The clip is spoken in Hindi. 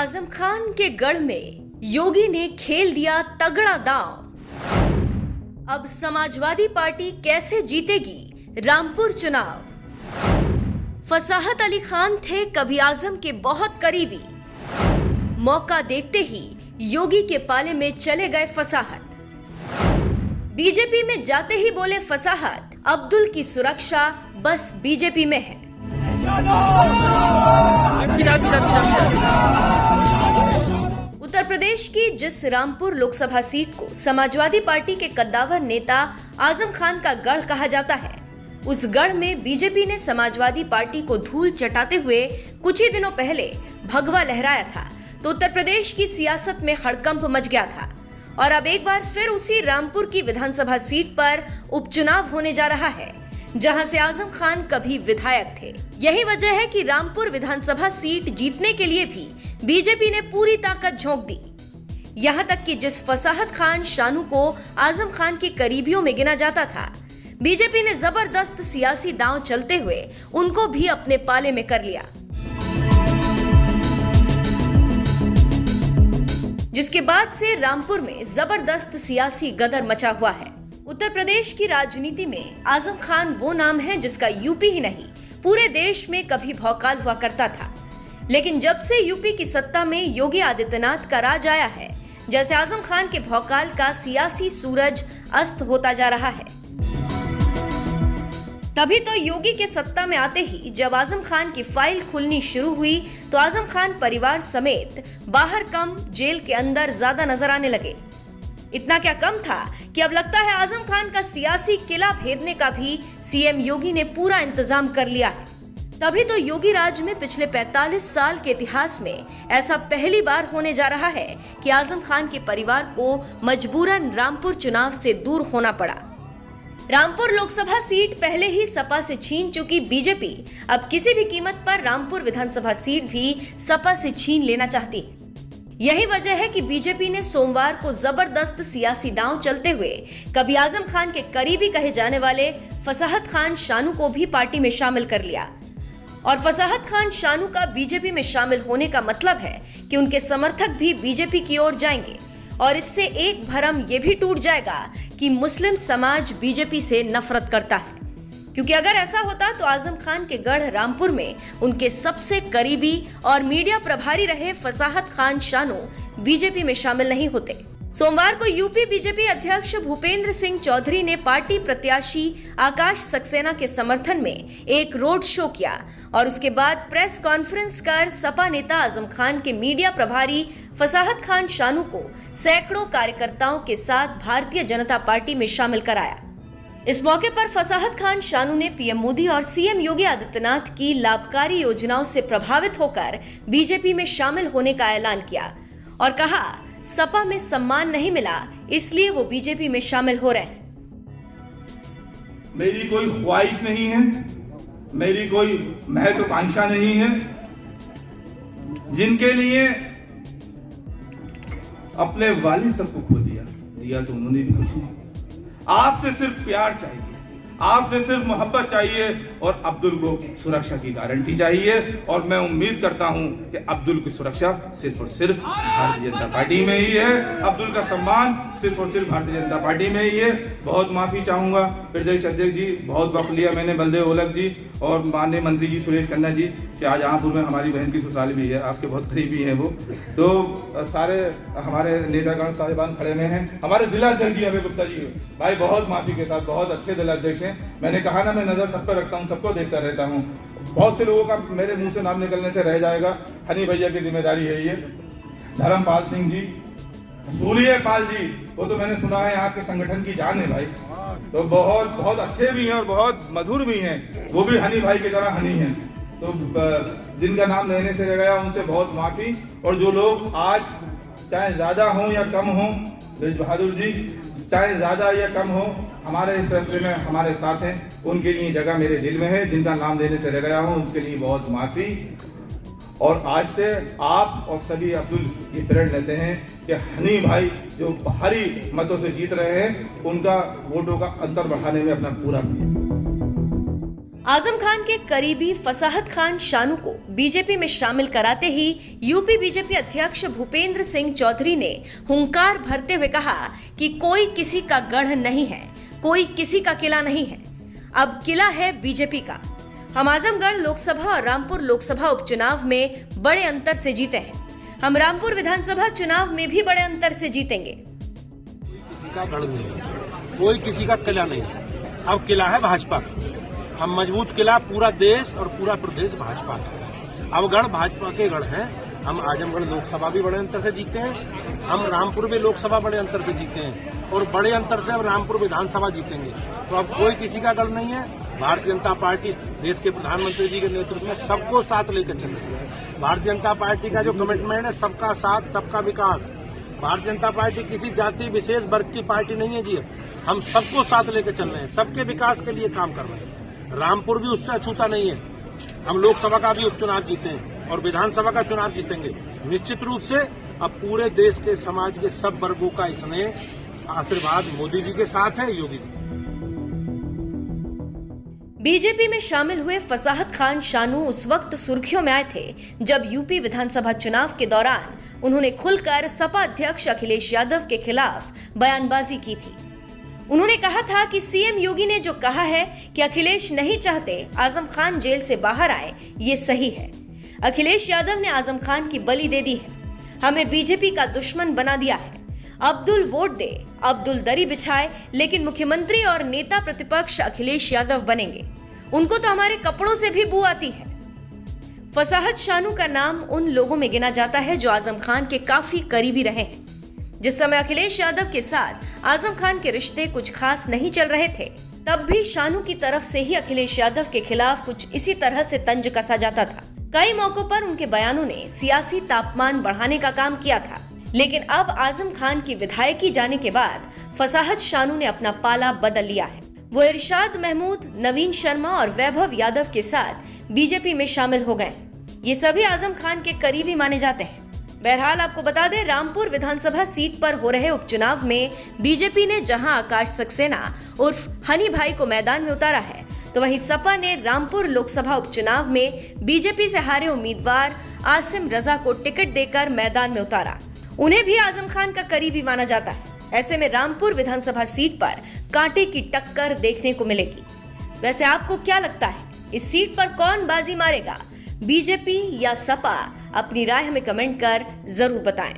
आजम खान के गढ़ में योगी ने खेल दिया तगड़ा दांव। अब समाजवादी पार्टी कैसे जीतेगी रामपुर चुनाव। फसाहत अली खान थे कभी आजम के बहुत करीबी, मौका देखते ही योगी के पाले में चले गए फसाहत। बीजेपी में जाते ही बोले फसाहत, अब्दुल की सुरक्षा बस बीजेपी में है। उत्तर प्रदेश की जिस रामपुर लोकसभा सीट को समाजवादी पार्टी के कद्दावर नेता आजम खान का गढ़ कहा जाता है, उस गढ़ में बीजेपी ने समाजवादी पार्टी को धूल चटाते हुए कुछ ही दिनों पहले भगवा लहराया था, तो उत्तर प्रदेश की सियासत में हड़कंप मच गया था। और अब एक बार फिर उसी रामपुर की विधानसभा सीट पर उपचुनाव होने जा रहा है, जहां से आजम खान कभी विधायक थे। यही वजह है कि रामपुर विधानसभा सीट जीतने के लिए भी बीजेपी ने पूरी ताकत झोंक दी। यहां तक कि जिस फसाहत खान शानू को आजम खान के करीबियों में गिना जाता था, बीजेपी ने जबरदस्त सियासी दांव चलते हुए उनको भी अपने पाले में कर लिया, जिसके बाद से रामपुर में जबरदस्त सियासी गदर मचा हुआ है। उत्तर प्रदेश की राजनीति में आजम खान वो नाम है जिसका यूपी ही नहीं पूरे देश में कभी भौकाल हुआ करता था। लेकिन जब से यूपी की सत्ता में योगी आदित्यनाथ का राज आया है, जैसे आजम खान के भौकाल का सियासी सूरज अस्त होता जा रहा है। तभी तो योगी के सत्ता में आते ही जब आजम खान की फाइल खुलनी शुरू हुई, तो आजम खान परिवार समेत बाहर कम जेल के अंदर ज्यादा नजर आने लगे। इतना क्या कम था कि अब लगता है आजम खान का सियासी किला भेदने का भी सीएम योगी ने पूरा इंतजाम कर लिया है। तभी तो योगी राज में पिछले 45 साल के इतिहास में ऐसा पहली बार होने जा रहा है कि आजम खान के परिवार को मजबूरन रामपुर चुनाव से दूर होना पड़ा। रामपुर लोकसभा सीट पहले ही सपा से छीन चुकी बीजेपी अब किसी भी कीमत पर रामपुर विधानसभा सीट भी सपा से छीन लेना चाहती है। यही वजह है कि बीजेपी ने सोमवार को जबरदस्त सियासी दांव चलते हुए कभी आजम खान के करीबी कहे जाने वाले फसाहत खान शानू को भी पार्टी में शामिल कर लिया। और फसाहत खान शानू का बीजेपी में शामिल होने का मतलब है कि उनके समर्थक भी बीजेपी की ओर जाएंगे, और इससे एक भरम ये भी टूट जाएगा कि मुस्लिम समाज बीजेपी से नफरत करता है। क्योंकि अगर ऐसा होता तो आजम खान के गढ़ रामपुर में उनके सबसे करीबी और मीडिया प्रभारी रहे फसाहत खान शानू बीजेपी में शामिल नहीं होते। सोमवार को यूपी बीजेपी अध्यक्ष भूपेंद्र सिंह चौधरी ने पार्टी प्रत्याशी आकाश सक्सेना के समर्थन में एक रोड शो किया और उसके बाद प्रेस कॉन्फ्रेंस कर सपा नेता आजम खान के मीडिया प्रभारी फसाहत खान शानू को सैकड़ों कार्यकर्ताओं के साथ भारतीय जनता पार्टी में शामिल कराया। इस मौके पर फसाहत खान शानू ने पीएम मोदी और सीएम योगी आदित्यनाथ की लाभकारी योजनाओं से प्रभावित होकर बीजेपी में शामिल होने का ऐलान किया और कहा, सपा में सम्मान नहीं मिला इसलिए वो बीजेपी में शामिल हो रहे हैं। मेरी कोई ख्वाहिश नहीं है, मेरी कोई महत्वाकांक्षा नहीं है। जिनके लिए अपने वालिद तक को खो दिया तो उन्होंने भी कुछ नहीं। आपसे सिर्फ प्यार चाहिए, आपसे सिर्फ मोहब्बत चाहिए और अब्दुल को सुरक्षा की गारंटी चाहिए। और मैं उम्मीद करता हूं कि अब्दुल की सुरक्षा सिर्फ और सिर्फ भारतीय जनता पार्टी में ही है, अब्दुल का सम्मान सिर्फ और सिर्फ भारतीय जनता पार्टी में ही है। बहुत माफी चाहूंगा प्रदेश अध्यक्ष जी, बहुत वक्त लिया मैंने बलदेव ओलख जी और माननीय मंत्री जी सुरेश खन्ना जी, शाहजहांपुर में हमारी बहन की ससुराल भी है, आपके बहुत करीबी हैं वो। तो सारे हमारे नेतागण साहिबान खड़े हुए हैं, हमारे जिला अध्यक्ष जी अभय गुप्ता जी भाई, बहुत माफी के साथ, बहुत अच्छे जिला अध्यक्ष हैं। मैंने कहा ना, मैं नजर सब पर रखता हूँ, सबको देखता रहता हूँ। बहुत से लोगों का मेरे मुंह से नाम निकलने से रह जाएगा, हनी भैया की जिम्मेदारी है ये। धर्मपाल सिंह जी, सूर्यपाल जी, वो तो मैंने सुना है यहाँ के संगठन की जान है भाई, तो बहुत बहुत अच्छे भी हैं और बहुत मधुर भी हैं, वो भी हनी भाई की तरह हनी हैं। तो जिनका नाम लेने से रह गया उनसे बहुत माफी। और जो लोग आज चाहे ज्यादा हो या कम हो, ब्रिज बहादुर जी चाहे ज्यादा या कम हो, हमारे इस फैसले में हमारे साथ हैं, उनके लिए जगह मेरे दिल में है। जिनका नाम लेने से रह गया हूं उसके लिए बहुत माफी। और आज से आप और सभी अब्दुल की प्रेरणा लेते हैं कि हनी भाई जो भारी मतों से जीत रहे हैं, उनका वोटों का अंतर बढ़ाने में अपना पूरा आजम खान के करीबी फसाहत खान शानू को बीजेपी में शामिल कराते ही यूपी बीजेपी अध्यक्ष भूपेंद्र सिंह चौधरी ने हुंकार भरते हुए कहा कि कोई किसी का गढ़ नहीं है, कोई किसी का किला नहीं है, अब किला है बीजेपी का। हम आजमगढ़ लोकसभा और रामपुर लोकसभा उपचुनाव में बड़े अंतर से जीते हैं। हम रामपुर विधानसभा चुनाव में भी बड़े अंतर से जीतेंगे। किसी का गढ़ नहीं है, कोई किसी का किला नहीं है, अब किला है भाजपा का। हम मजबूत किला पूरा देश और पूरा प्रदेश भाजपा का। अब गढ़ भाजपा के गढ़ हैं। हम आजमगढ़ लोकसभा भी बड़े अंतर से जीते हैं, हम रामपुर भी लोकसभा बड़े अंतर से जीते हैं और बड़े अंतर से अब रामपुर विधानसभा जीतेंगे। तो अब कोई किसी का गढ़ नहीं है। भारतीय जनता पार्टी देश के प्रधानमंत्री जी के नेतृत्व में सबको साथ लेकर चल रही है। भारतीय जनता पार्टी का जो कमिटमेंट है, सबका साथ सबका विकास। भारतीय जनता पार्टी किसी जाति विशेष वर्ग की पार्टी नहीं है जी। हम सबको साथ लेकर चल रहे हैं, सबके विकास के लिए काम कर रहे हैं। रामपुर भी उससे अछूता नहीं है। हम लोकसभा का भी उपचुनाव जीते हैं और विधानसभा का चुनाव जीतेंगे निश्चित रूप से। अब पूरे देश के समाज के सब वर्गों का इसमें आशीर्वाद मोदी जी के साथ है, योगी जी। बीजेपी में शामिल हुए फसाहत खान शानू उस वक्त सुर्खियों में आए थे जब यूपी विधानसभा चुनाव के दौरान उन्होंने खुलकर सपा अध्यक्ष अखिलेश यादव के खिलाफ बयानबाजी की थी। उन्होंने कहा था कि सीएम योगी ने जो कहा है कि अखिलेश नहीं चाहते आजम खान जेल से बाहर आए, ये सही है। अखिलेश यादव ने आजम खान की बलि दे दी है, हमें बीजेपी का दुश्मन बना दिया है। अब्दुल वोट दे, अब्दुल दरी बिछाए, लेकिन मुख्यमंत्री और नेता प्रतिपक्ष अखिलेश यादव बनेंगे। उनको तो हमारे कपड़ों से भी बू आती है। फसाहत शानू का नाम उन लोगों में गिना जाता है जो आजम खान के काफी करीबी रहे हैं। जिस समय अखिलेश यादव के साथ आजम खान के रिश्ते कुछ खास नहीं चल रहे थे, तब भी शानू की तरफ से ही अखिलेश यादव के खिलाफ कुछ इसी तरह से तंज कसा जाता था। कई मौकों पर उनके बयानों ने सियासी तापमान बढ़ाने का काम किया था। लेकिन अब आजम खान की विधायकी जाने के बाद फसाहत शानू ने अपना पाला बदल लिया है। वो इरशाद महमूद, नवीन शर्मा और वैभव यादव के साथ बीजेपी में शामिल हो गए। ये सभी आजम खान के करीबी माने जाते हैं। बहरहाल आपको बता दें, रामपुर विधानसभा सीट पर हो रहे उपचुनाव में बीजेपी ने जहां आकाश सक्सेना उर्फ हनी भाई को मैदान में उतारा है, तो वहीं सपा ने रामपुर लोकसभा उपचुनाव में बीजेपी से हारे उम्मीदवार आसिम रजा को टिकट देकर मैदान में उतारा। उन्हें भी आजम खान का करीबी माना जाता है। ऐसे में रामपुर विधानसभा सीट पर कांटे की टक्कर देखने को मिलेगी। वैसे आपको क्या लगता है, इस सीट पर कौन बाजी मारेगा, बीजेपी या सपा? अपनी राय हमें कमेंट कर जरूर बताएं।